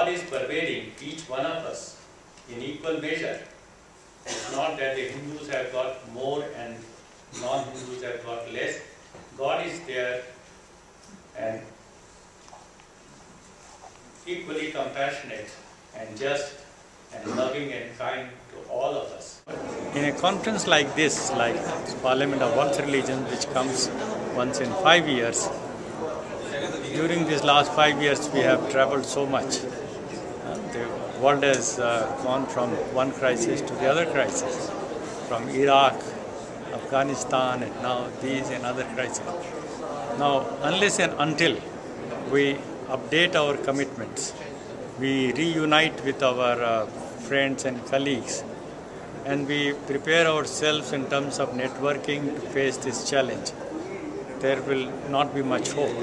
God is pervading each one of us in equal measure. It's not that the Hindus have got more and non-Hindus have got less. God is there and equally compassionate and just and loving and kind to all of us. In a conference like this, like Parliament of World Religions, which comes once in 5 years, during these last 5 years we have traveled so much. The world has gone from one crisis to the other crisis, from Iraq, Afghanistan, and now these and other crises. Now, unless and until we update our commitments, we reunite with our friends and colleagues, and we prepare ourselves in terms of networking to face this challenge, there will not be much hope.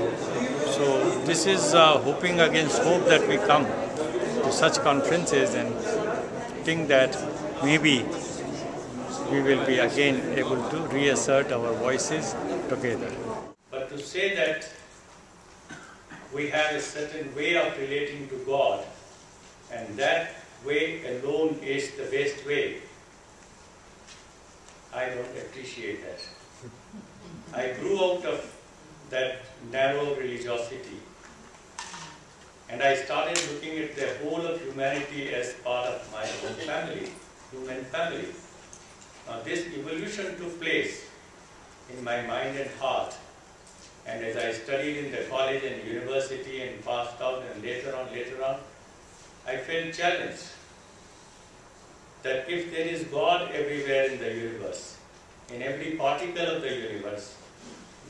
So this is hoping against hope that we come to such conferences and think that maybe we will be again able to reassert our voices together. But to say that we have a certain way of relating to God, and that way alone is the best way, I don't appreciate that. I grew out of that narrow religiosity, and I started looking at the whole of humanity as part of my own family, human family. Now this evolution took place in my mind and heart, and as I studied in the college and university and passed out and later on, I felt challenged that if there is God everywhere in the universe, in every particle of the universe,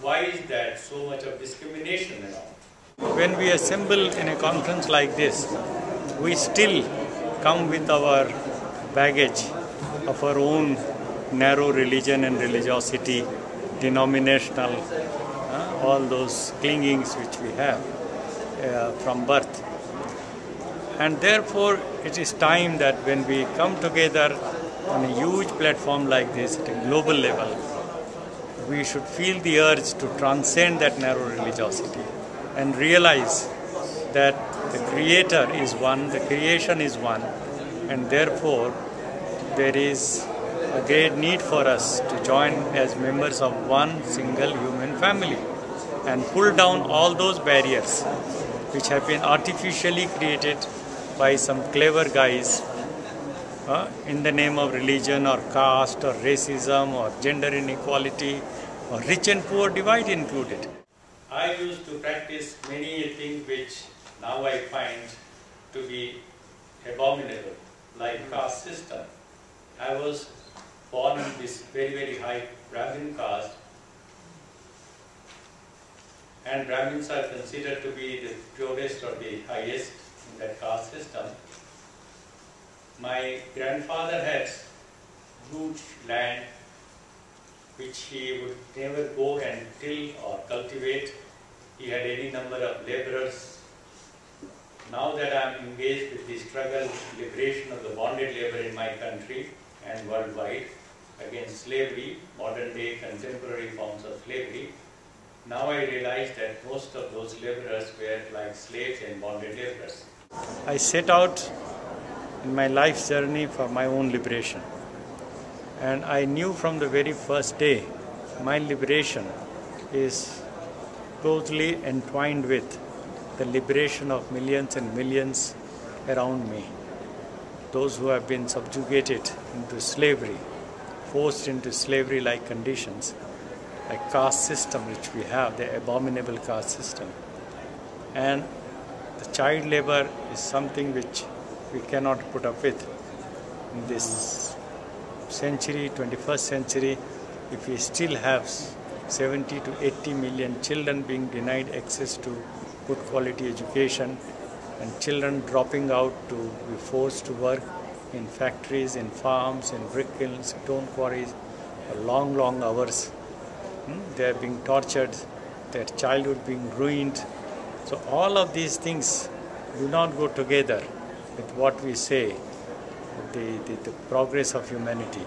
why is that so much of discrimination around? When we assemble in a conference like this, we still come with our baggage of our own narrow religion and religiosity, denominational, all those clingings which we have from birth. And therefore, it is time that when we come together on a huge platform like this at a global level, we should feel the urge to transcend that narrow religiosity and realize that the Creator is one, the creation is one, and therefore there is a great need for us to join as members of one single human family and pull down all those barriers which have been artificially created by some clever guys in the name of religion or caste or racism or gender inequality or rich and poor divide included. I used to practice many things which now I find to be abominable, like caste system. I was born in this very, very high Brahmin caste, and Brahmins are considered to be the purest or the highest in that caste system. My grandfather had huge land which he would never go and till or cultivate. He had any number of laborers. Now that I am engaged with the struggle, liberation of the bonded labor in my country and worldwide against slavery, modern day contemporary forms of slavery, now I realize that most of those laborers were like slaves and bonded laborers. I set out in my life's journey for my own liberation. And I knew from the very first day, my liberation is closely entwined with the liberation of millions and millions around me. Those who have been subjugated into slavery, forced into slavery-like conditions, like caste system which we have, the abominable caste system. And the child labor is something which we cannot put up with in this century, 21st century, if we still have 70 to 80 million children being denied access to good quality education, and children dropping out to be forced to work in factories, in farms, in brick kilns, stone quarries for long, long hours. They are being tortured, their childhood being ruined. So all of these things do not go together with what we say, the progress of humanity.